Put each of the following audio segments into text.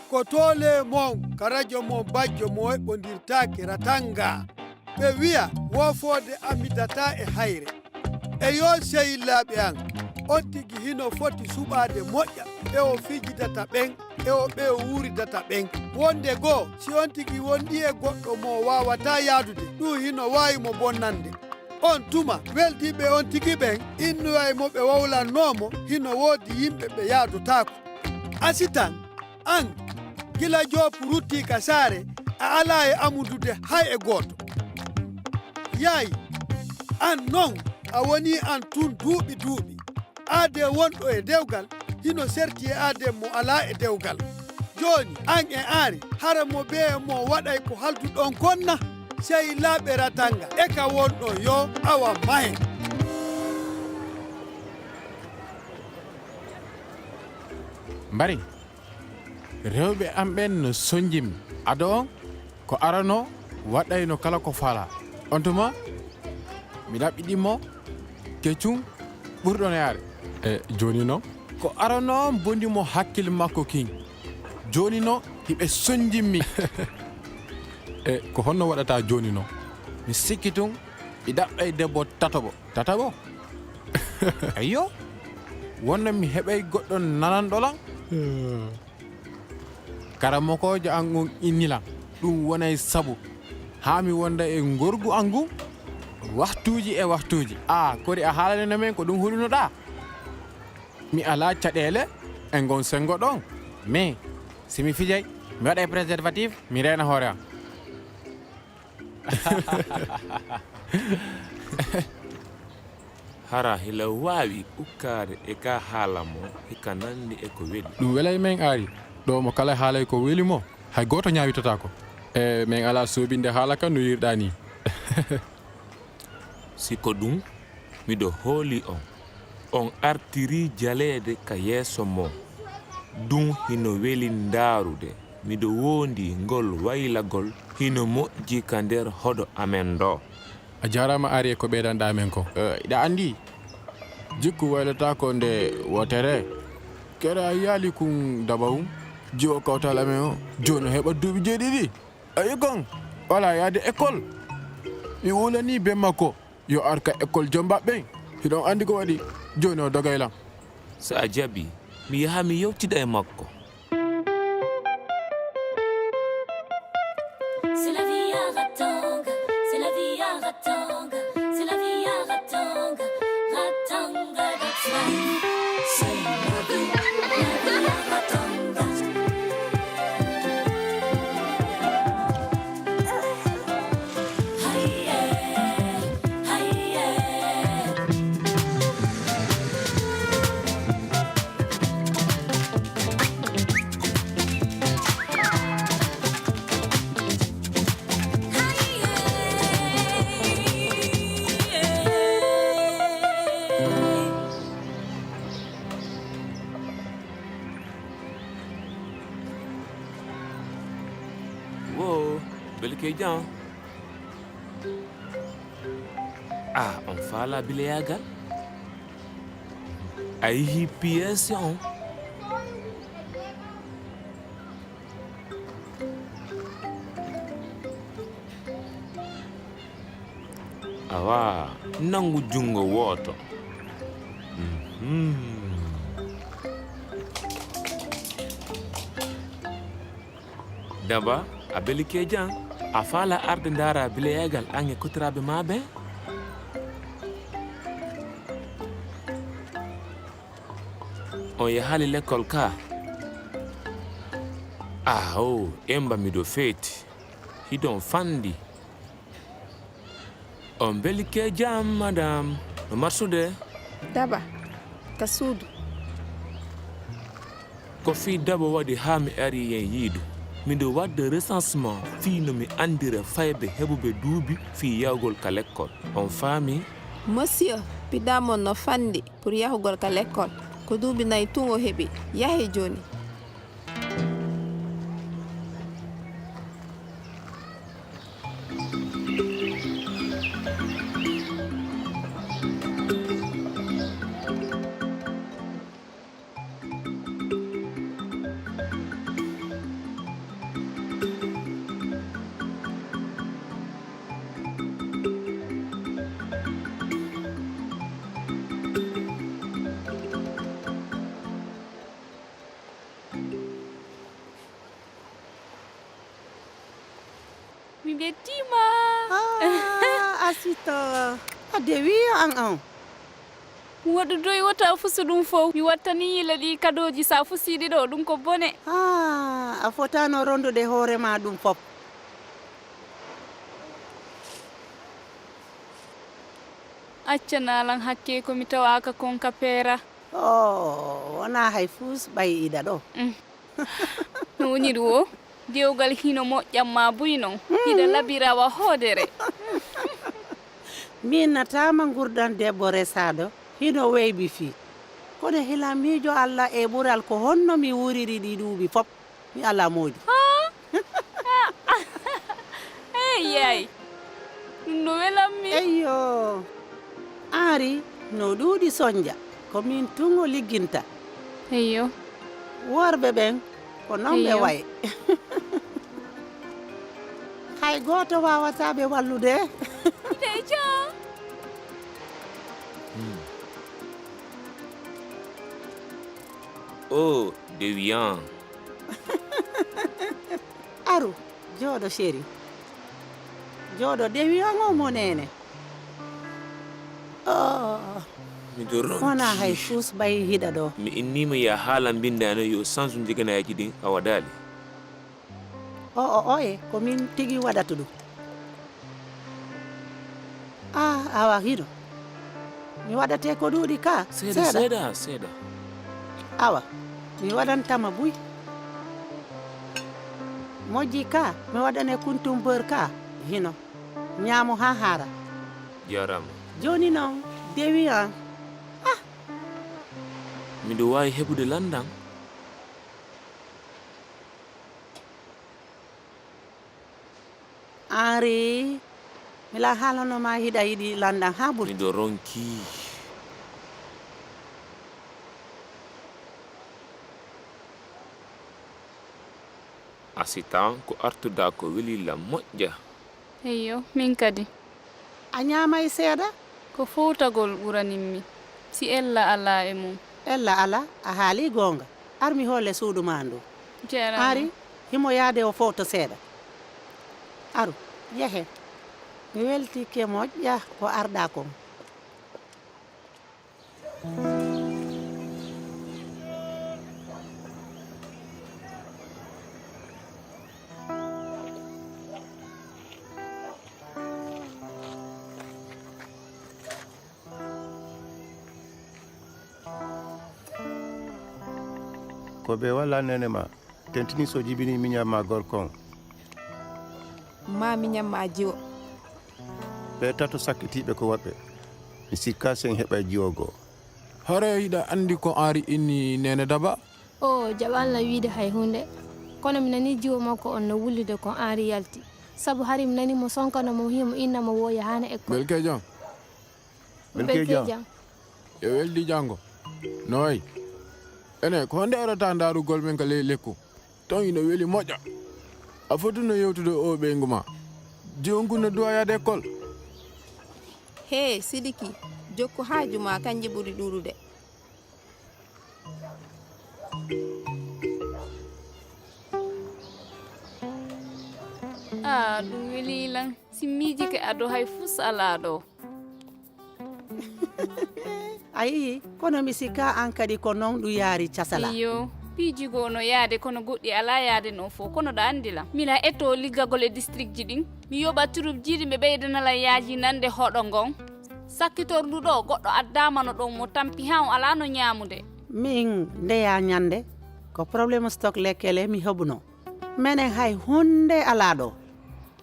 ko tole mon ka radio mon bajjo mo heɓodirtaki ratanga ɓe wiya wofode amidata e hayre e yo sehillaɓe an on tigi hino foti suɓade moƴƴa e o fijidata ɓen e o ɓe wuridata ɓen wonde goo si on tigi wondi e goɗɗo mo wawata yaadude ɗum hino wawi mo bonnande on tuma weldiɓe on tigi ɓen innoya mo ɓe wawlannomo hino woodi yimɓe ɓe yaadotako asitan an gila joopu rutti ka saare a ala e amudude hay e gooto yayi an non a woni an tun duuɓi aade wonɗo e dewgal hino serti e aade mo ala e dewgal joni an e aari hara mo ɓe mo waɗay ko halduɗon konna sey laaɓe ratanga e ka wonɗo yo awa mahe mbari rewɓe am ɓen no sonjimi ado on ko arano waɗayno kala ko fala on tuma mi ɗaɓɓiɗimo keccum ɓurɗon yaare e joni noon ko arano on bondimo hakkille makko king joni noon hiɓe sonjimmi e ko honno waɗata joni noon mi sikki tun mi ɗaɓɓay debbo tataɓo ayyo wonno mi heɓay goɗɗon nananɗolan karamokojo an on innilan ɗum wonay sabu ha mi wonda e gorgu an ngun waktuji e waktuji kodi a haalanino men ko ɗum huɗunoɗa mi ala caɗele e gon sengo ɗon mais simi fijay mi waɗa e préservatif mi rena hoore am hara hila wawi ukkade e ka haala mo hikka nandi e ko weli ɗum welay men aari ɗo mo kala haalay ko weli mo hay goto ñawitata ko e min ala soobinde haala kan no yirɗa ni siko ɗum miɗo hooli on artiri jaleede ka yeeso mo ɗum hino weli ndaarude miɗo wondi ngol waylagol hino moƴƴi ka nder hoɗo amen ɗo a jarama ari e ko ɓeydanɗa men ko iɗa andi jikku waylata ko nde wotere kere a yaali kum dabawum jiwo kawtal amen o joni heɓa duuɓi jeeɗiɗi ayi kon wala yaade école mi wulani be makko yo arka école jombaɓɓen hiɗon andi ko waɗi joni o dogaylam so a jaɓi mi yaha mi yewtida e makko Belkejan on faala bileyagal a yihi pièce on awa nangu jungo woto daba a Belkejan a faala arde ndara bileyagal an e kotiraɓe ma ɓe on yahali l'école ka emba miɗo feeti hiɗon fandi on Belkejan madame no marsude daba ka suudu ko fi daba waɗi ha mi ari yen yiidu miɗo wadde recensement fii no mi andira fayɓe heɓuɓe duuɓi fii yahugol ka l'école on faami monsieur piɗamon no fandi pour yahugol ka l'école ko duuɓi nayi tun o heɓi yahe joni mi ɓettima. Asita ade wi an waɗu doy wata fusu ɗum fof mi wattani yila ɗi kadoji sa fusiɗi ɗo ɗum ko bone. a fotano rondude hoorema ɗum fof. accanalan hakke komi tawaka konka peera. wona hay fus ɓay ida ɗo. no woni ɗum o dewgal hino moƴƴamma buy non hiɗa labirawa hoodere. min natama gurdan debbo resaɗo hino weybi fi kono hila miijo allah e ɓural ko honno mi wuriri ɗi ɗuuɓi fof mi ala moodi. eyay ɗum no welanmi. eyyo Henri no ɗuuɗi soñja ko min tungo ligginta. eyyo worɓe ɓen ko non ɓe waye. hay goto wawataɓe wallude. deja Oh, Devian. aru jooɗo chéri jooɗo Devian o mo nene. Miɗo ronki. wona hay fus ɓay hiɗa ɗo. Mi innima ya haala bindano yo sansu jeganaji ɗin a waɗali. oye ko min tigi waɗata ɗum. awa hiɗo mi waɗate ko ɗuuɗi ka Seeɗa. awa mi waɗantama buy moƴƴi ka mi waɗane kuntum beur ka hino ñaamo ha haara. Jarama. joni noon dewi an Miɗo wawi heɓude landan. Henri mila haalanoma hiɗa yiɗi landan ha ɓurti. Miɗo ronki. Asitan ko artuda ko welila moƴƴa. eyyo min kadi a ñamay seeɗa. ko fowtagol ɓuraninmi si ella ala e mum. ella ala a haali gonga armi holle suudu ma ndu. jarama. Henri himo yaade o fowto seeɗa. aru yehe mi weltike moƴƴa ko arɗa kon. ko ɓe walla nene ma tentini so jibini miñamma gorkon ma miñamma jiwo ɓe tato sakkitiɓe ko woɓɓe mi sikka sen heɓa jiwogo. hore yiɗa andi ko Henri inni nene daba. o jaɓanla wiide hay hunde kono mi nani jiwo makko on no wullide ko Henri yalti sabu hari mi nani mo sonkano mo himo innamo woya hana école. belkejan belkejan yo weldi jango noy ene ko nde arata darugol men ka ley lekku ton ino weli moƴƴa a fotuno yewtude o ɓeygu ma jongu no duwa yade école. he sidiki jokku haaju ma kanji ɓuri ɗuɗude. ɗum welilan simmiji ke aɗo hay fus ala ɗo. ayi kono mi sikka an kadi ko non ɗum yaari casala. iyo piijigo no yaade kono goɗɗi ala yaade no fof kono ɗo andila mina etto liggagol e district ji ɗin mi yoɓa turup jiɗi ɓe ɓeydanala yaaji nande hoɗo ngon sakkitordu ɗo goɗɗo addamano ɗon mo tampi ha o ala no ñamude. min ndeya ñande ko probléme stock lekkele mi heɓuno minen hay hunde ala ɗo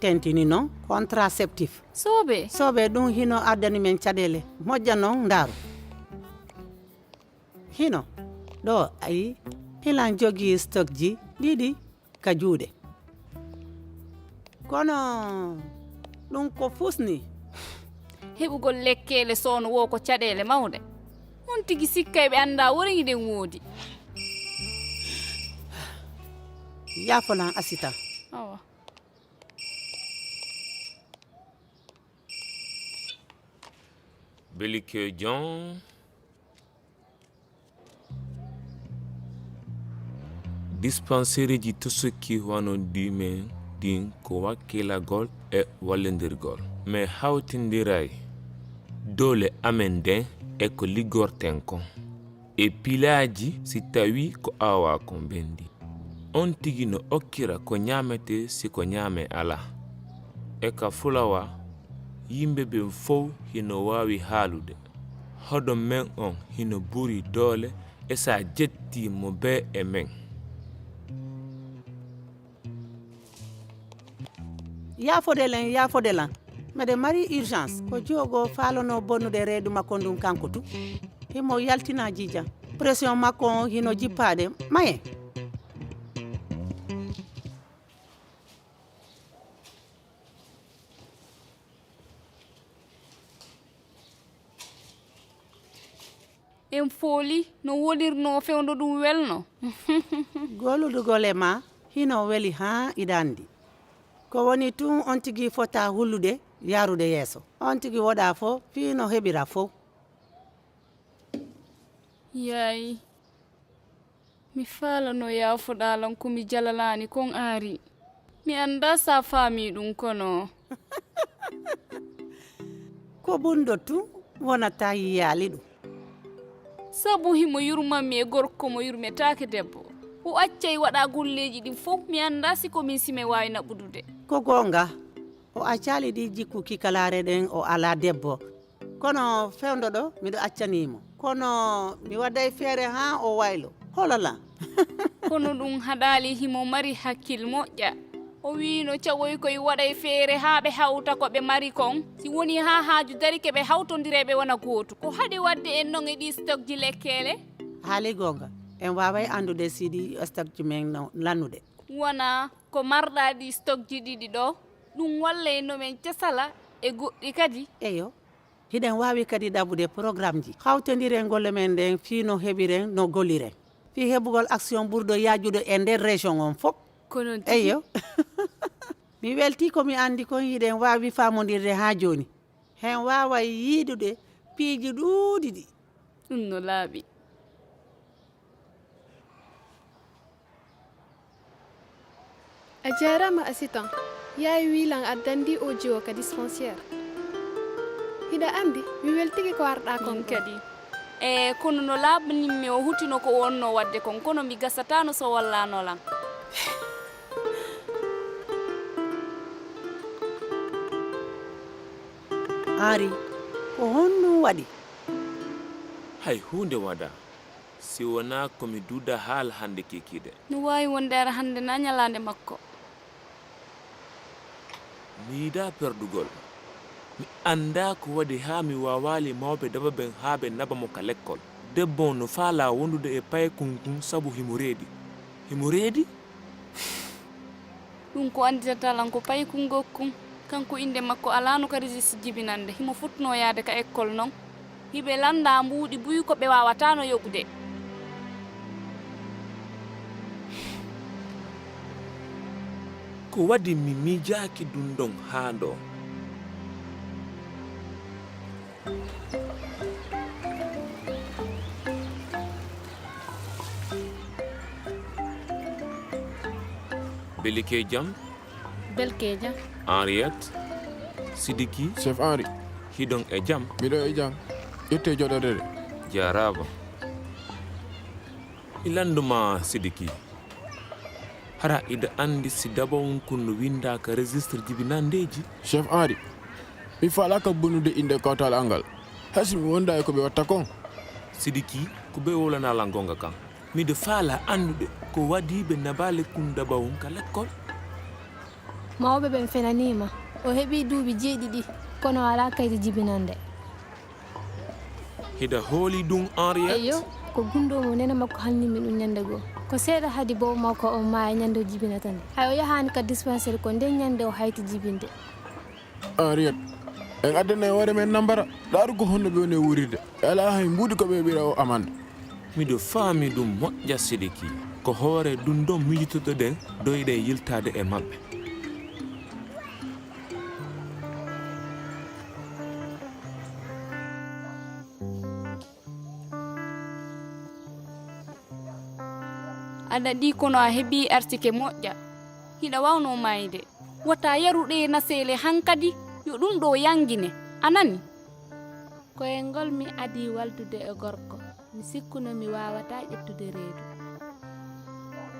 tentini noon contraceptif soɓe ɗum hino addani men caɗele moƴƴa noon ndaaru hino ɗo ayi hilan jogii stock ji ɗiɗi ka juuɗe kono ɗum ko fusni heɓugol lekkele sowno wo ko caɗele mawde on tigi sikka ɓe anda wori ɗen woodi. yafolan asita awa Belike John. Dispensaire ji to sokki wano dimen ɗin ko wakkilagol e wallindirgol mais hawtindiray dole amen den e ko liggorten kon e pilaji si tawi ko awa kon bendi on tigi no okkira ko ñamete si ko ñame ala e ka fulawa yimɓe ɓen fof hino wawi haalude hoɗo men on hino ɓuri doole e sa jetti mo be e men yafodelen mede mari urgence ko jogo falono bonnude reedu makko ndum kanko tu himo yaltina jija pression makko hino jippade maye en fooli no wolirno fewndo ɗum welno goludugol e ma hino weli ha idandi ko woni tun on tigi fota hullude yarude yeeso on tigi woɗa fo fino heɓira fo yayi mi falano yafoɗalan komi jalalani kon aari mi anda sa faami ɗum kono ko ɓundo tun wonata yiyali ɗum sabu himo yurmanmi e gorko mo yurmetake debbo o accay waɗa golleji ɗin fof mi anda siko min sime wawi naɓudude ko gonga o accali ɗi jikku kikalare ɗen o ala debbo kono fewndo ɗo miɗo accanimo kono mi waɗay feere ha o waylo holola kono ɗum haɗali himo mari hakkil moƴƴa o wino cawoy koye waɗay feere ha ɓe hawta ko ɓe mari kon si woni ha haaju dari keɓe hawtodireɓe wona gootu ko haɗi wadde en non e ɗi stock ji lekkele haali gonga en waway andude siɗi stock ji men lannude wona ko marɗa ɗi stock ji ɗiɗi ɗo ɗum walla nomen casala e goɗɗi kadi eyo hiɗen wawi kadi ɗaɓude programme ji hawtodiren golle men nden fino heɓiren no golliren fi heɓugol action ɓurɗo yajude e nder région on fof kono eyo mi welti komi andi kon hiɗen wawi famodirde ha joni hen wawa yiidude piiji ɗuuɗi ɗi ɗum no laaɓi a jarama assistant yawi wilan addandi o jiwo ka dispensaire hiɗa andi mi weltiki ko arɗa kon kadi e kono no laaɓanimmi o hutino ko wonno wadde kon kono mi gasatano so wallanolam Henri ko honɗum waɗi hay hunde waɗa si wona komi duuda haala hande kekide no wawi wonde ara hande na ñalande makko mi yiɗa perdugol mi anda ko waɗi ha mi wawali mawɓe daba ɓen ha ɓe nabamo ka lekkol debbo no faala wondude e paye kunkun sabu himo reedi ɗum ko anditatalan ko paye kungokkun kanko inde makko alano ka registre jibinande himo futno yaade ka école non hiɓe landa mbuuɗi buyi ko ɓe wawatano yoɓude ko waɗi mi miijaki ɗum ɗon ha ɗo belike jam belkeja Henriette Sidiki chef Henri hiɗon e jam miɗo e jam ƴette joɗodere jaraba ilanduma Sidiki hara ida andi si daba on kun windaka registre jibinandeji chef Henri mi falaka bonnude inde kawtal angal hasi mi wonda e ko ɓe watta kon Sidiki ko ɓe wolanala gonga kan miɗo faala andude ko waɗi ɓe nabale kun daba on ka lekkol mawɓe ɓen fenanima o heeɓi duuɓi jeeɗiɗi kono ala kaydi jibinande hiɗa hooli ɗum Henriette eyo ko gundomo nena makko halnimi ɗum ñande goo ko seeɗa haadi bowo makko o maya ñande o jibinatande hay o yahani ka dispensaire ko nden ñande o hayti jibinde Henriette en addana e hoore men nambara ɗaaru ko honno ɓe woni e wurirde ala hay mbuudi ko ɓe ɓira o amande miɗo faami ɗum moƴƴa Sidiki ko hoore ɗum ɗon miijitoɗoɗen doyɗen yiltade e maɓɓe aɗa ɗi kono a heeɓi artike moƴƴa hiɗa wawno mayde wata yaruɗe nasele hankadi yo ɗum ɗo yangine anani koyengol mi adi waldude e gorko mi sikkuno mi wawata ƴettude reedu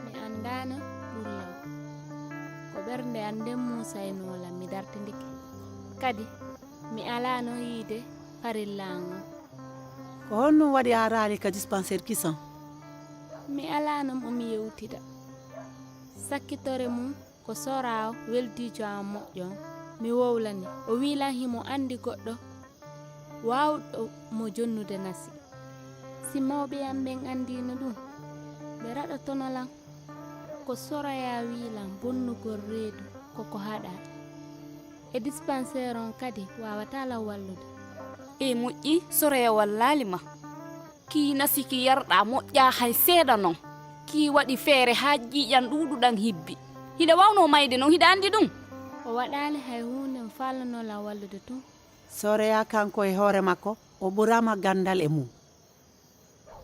mi andano ɗullaw ko ɓernde an nden musaynolam mi dartindike kadi mi alano yiide farillango ko honno waɗi a raali ka dispensaire kisan mi alano momi yewtida sakkitore mum ko soraw weldijo am moƴƴo mi wowlani o wilan himo andi goɗɗo wawɗo mo jonnude nasi si mawɓe am ɓen andino ɗum ɓe raɗotonolan ko soraya wilan bonnugol reedu koko haɗa e dispensaire on kadi wawata law wallude e moƴƴi soraya wallalima ki nasi ki yarɗa moƴƴa hay seeɗa non ki waɗi feere ha ƴiƴan ɗuɗuɗan hibbi hiɗa wawno mayde non hiɗa andi ɗum o waɗali hay hunde mi fallanola wallude tun soreya kanko e hoore makko o ɓurama gandal e mum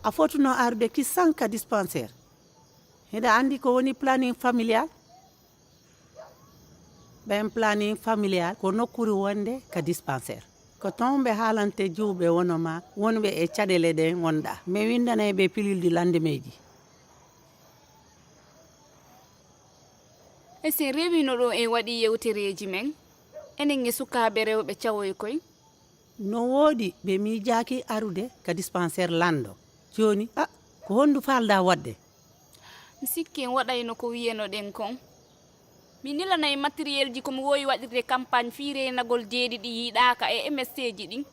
a fotuno arde kisan ka dispensaire hiɗa andi ko woni planning familial ɓen planning familial ko nokkuri wonde ka dispensaire ko ton ɓe haalante juuɓe wonoma wonɓe e caɗele ɗen wonɗa mi windanaɓe pililde landemeji e sen rewino ɗo en waɗi yewtereji men enen e sukaɓe rewɓe cawoy koy no woodi ɓe miijaki arude ka dispensaire lando joni ko hondu falda wadde mi sikki en waɗayno ko wiyeno ɗen kon mi nilanayi matériel ji komi wowi waɗirde campagne fiirenagol jeeɗiɗi yiiɗaka e MSC ji ɗin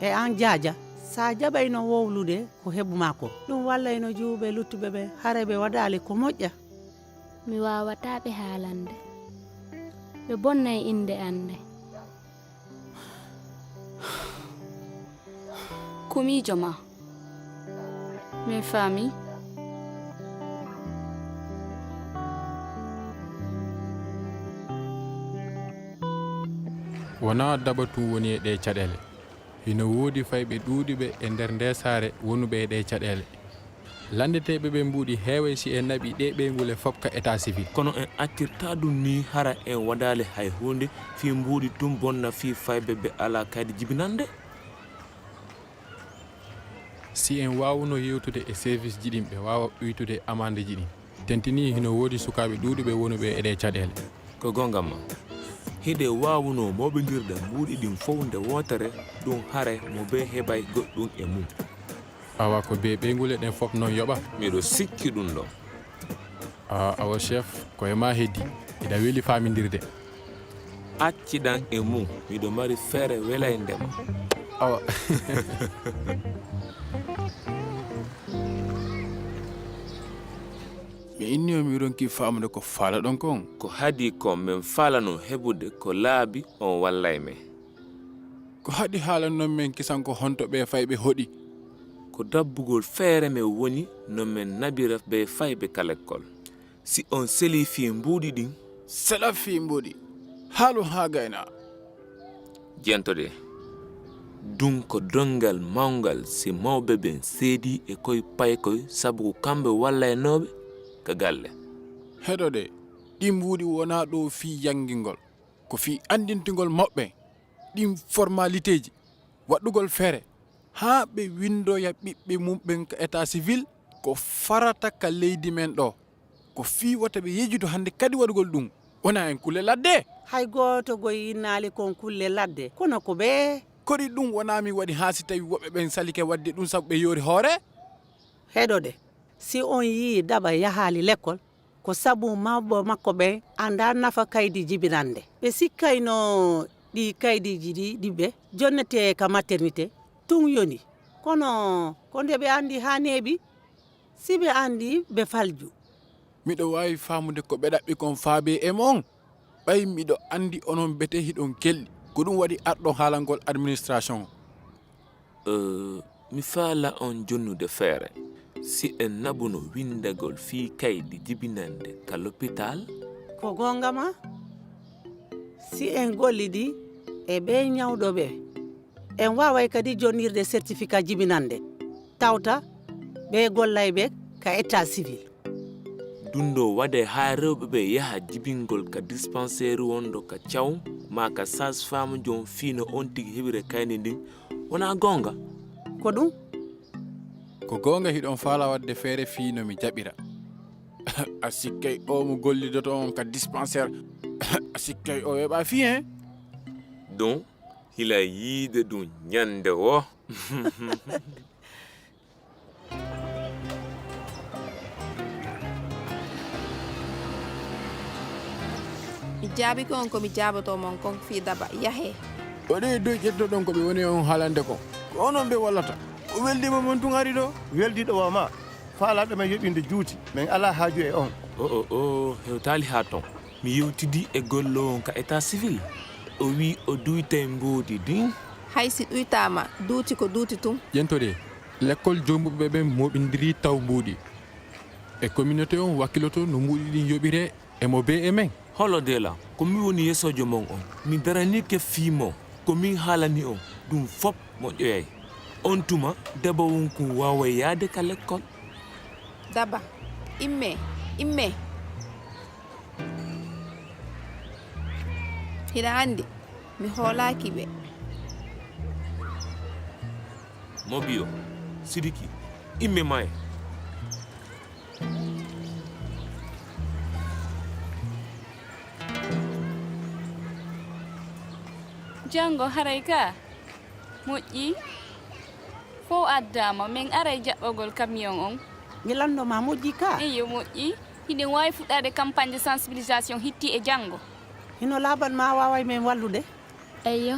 e an jaaja sa jaɓayno wowlude ko heɓuma ko ɗum wallayno juuɓe luttuɓe ɓe hara ɓe waɗali ko moƴƴa mi wawata ɓe haalande ɓe bonnay inde ande ko miijo ma min faami wona dabatu woni e ɗe caɗele hino woodi fayɓe ɗuuɗiɓe e nder nde saare wonuɓe e ɗe caɗele landeteɓe ɓe mbuuɗi heeway si en naɓi ɗe ɓeygol e fof ka état civil kono en actirta ɗum ni hara en waɗali hay hunde fi mbuuɗi tum bonna fi fayɓe ɓe ala kaydi jibinande si en wawno yewtude e service ji ɗin ɓe wawa ɓuytude amande ji ɗin tentini hino woodi sukaɓe ɗuuɗiɓe wonuɓe e ɗe caɗele ko gongamma hiɗe wawno moɓodirde mbuuɗi ɗin fof nde wotere ɗum hare mo be heɓay goɗɗum e mum awa ko be ɓeygol ɗen fof noon yoɓa miɗo sikki ɗum ɗo awa chef koye ma heddi iɗa weeli famidirde acciɗan e mum miɗo mari feere wela e ndema awa mi inni o mi ronki famude ko faala ɗon kon ko haadi kon min faalano heɓude ko laabi on wallay men ko haɗi haalannon men kisan ko honto ɓe fayɓe hoɗi ko dabbugol feere men woni no min nabira ɓe fayɓe kalekkol si on seli fi mbuuɗi ɗin sela fi mbuuɗi haalu ha gayna jentode ɗum ko dongal mawgal si mawɓe ɓen seedi e koye paykoye sabu ko kamɓe wallaynoɓe ka galle heɗode ɗi mbuuɗi wona ɗo fi yangingol ko fi andintigol maɓɓe ɗin formalité ji waɗɗugol feere ha ɓe windoya ɓiɓɓe mum ɓen ka état civil ko farata ka leydi men ɗo ko fi wata ɓe yejudo hande kadi waɗugol ɗum wona en kulle ladde hay goto goyinnali kon kulle ladde kono ko ɓe koɗi ɗum wona mi waɗi ha si tawi woɓɓe ɓen salike wadde ɗum sabu ɓe yoori hoore heɗode si on yii daba yahali l'école ko sabu mawɓe makko ɓe anda nafa kaydi jibinande ɓe sikkayno ɗi kaydiji ɗiɓe jonnete ka maternité tun yoni kono ko nde ɓe andi ha neeɓi si ɓe andi ɓe falju miɗo wawi famude ko ɓe ɗaɓɓi kon faabe e mon ɓay miɗo andi onon bete hiɗon kelɗi ko ɗum waɗi arɗon haalangol administration mi faala on jonnude feere si en nabuno windagol fi kaydi jibinande ka l'hôpital ko gongama si en gollidi e ɓe ñawɗoɓe en waway kadi jonnirde certificat jibinande tawta ɓe gollayɓe ka état civil ɗum ɗo waɗe haa rewɓe ɓe yaha jibingol ka dispensaire wonɗo ka caw ma ka sage femme jon fiino on tigi heɓire kayni ndin wona gonga ko ɗum ko gonga hiɗon faala wadde feere fiino mi jaɓira a sikkay o mo gollidoto on ka dispensaire a sikkay o weɓa fi hen ɗum hila yiide ɗum ñande o mi jaabi ko on komi jaaboto mon kon fi Daba yahe waɗi dow ƴettoɗon ko ɓe woni on haalande ko onon ɓe wallata o weldima mon tun ari ɗo weldiɗo wa ma faalaɓe men yoɓinde juuti min ala haaju e on o hewtali ha ton mi yewtidi e gollo on ka état civil o wi o duytay mboodi din haysi ɗuytama duuti ko duuti tum ƴentode l'école jombuɓe ɓe moɓidiri taw mbuuɗi e communauté on wakkiloto no mbuuɗi ɗin yoɓire emo be e men holo dela ko mi woni yesojo mon on mi darani ke fiimo ko min haalani on ɗum fop mo ƴoyay on tuma debbo wonko wawa yaade ka l'école Daba imme hiɗa andi mi hoolaki ɓe mobiyo sidiki imme maye jango haray ka moƴƴi fo addama min aray jaɓɓogol camion on mi landoma moƴƴi ka eyo moƴƴi hiɗen wawi fuɗɗade campagne de sensibilisation hitti e janggo hino laaban ma waway men wallude eyyo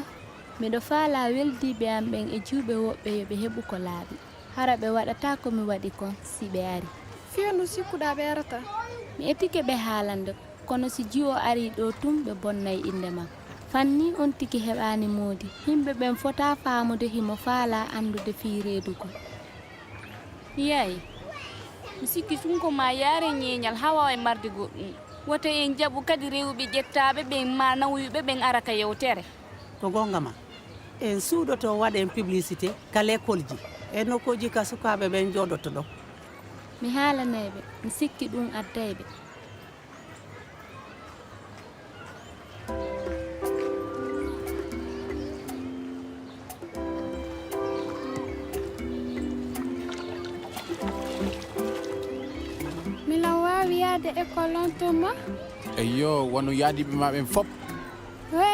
miɗo faala weldiɓe am ɓen e juuɓe woɓɓe yoɓe heɓu ko laaɓi hara ɓe waɗata komi waɗi kon si ɓe ari fiyonu sikkuɗa ɓe arata mi etike ɓe haalande kono si jiwo ari ɗo tum ɓe bonnay inde ma fanni on tigi heɓani moodi yimɓe ɓen fota faamude himo faala andude fi reedugo yayi mi sikki tun ko ma yaare ñeeñal ha wawa e marde goɗɗum woto en jaɓu kadi rewɓe ƴettaɓe ɓen ma nawyuɓe ɓen ara ka yewtere ko gonga ma en suuɗoto waɗen publicité ka l'école ji e nokkuji ka sukaɓe ɓen joɗoto ɗo mi haalanayɓe mi sikki ɗum addayɓe milan wawi yaade école on tuma eyyo wonu yaadiɓe ma ɓen fop we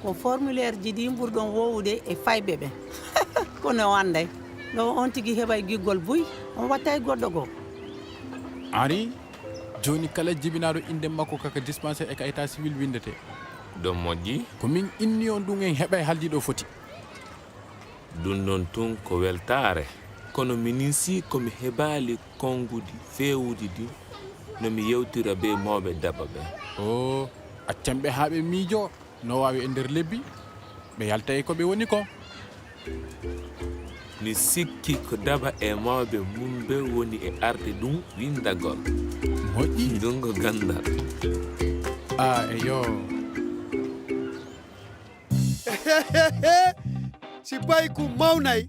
ko formulaire ji ɗi ɓurɗon wowude e fayɓe ɓen kono anday ɗo on tigi heɓay giggol buy on wattay goɗɗo goo ari joni kala jibinaɗo inde makko kaka dispensaire e ka état civil windete ɗon moƴƴi ko min inni on ɗum en heɓay haldiɗo foti ɗum ɗon tun ko weltare kono minin si komi heɓali konguɗi fewuɗi ɗi nomi yewtira be mawɓe Daba ɓen o accanɓe ha ɓe miijo no wawi e nder lebbi ɓe yalta e ko ɓe woni ko mi sikki ko Daba e mawɓe mum ɓe woni e arde ɗum windagol moƴƴi ɗum ko gandal eyo si bayku mawnay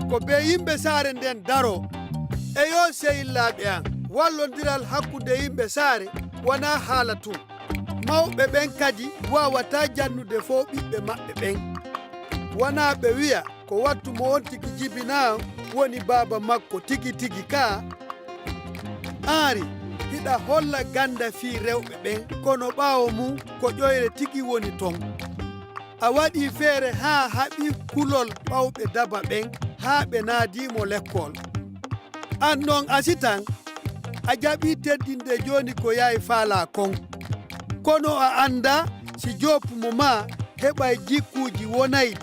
ko be yimɓe saare nden daro e yo sehillaɓe an wallodiral hakkude yimɓe saare wona haala tun mawɓe ɓen kadi wawata jannude fo ɓiɓɓe maɓɓe ɓen wona ɓe wiya ko wattu mo on tigi jibina woni baaba makko tigi tigi ka Henri hiɗa holla ganda fi rewɓe ɓen kono ɓaawo mum ko ƴoyre tigi woni ton a waɗi feere haa haɓi kulol ɓawɓe Daba ɓen haa ɓe naadimo l'école an noon asitan a jaɓi teddinde joni ko yahi faala kon kono a anda si joopumo ma heɓay jikkuji wonayɗi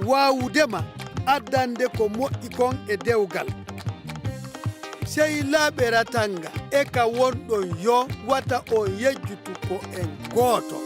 wawudema addande ko moƴƴi kon e dewgal sehilaɓe ratanga e ka wonɗon yo wata o yejjutu ko en gooto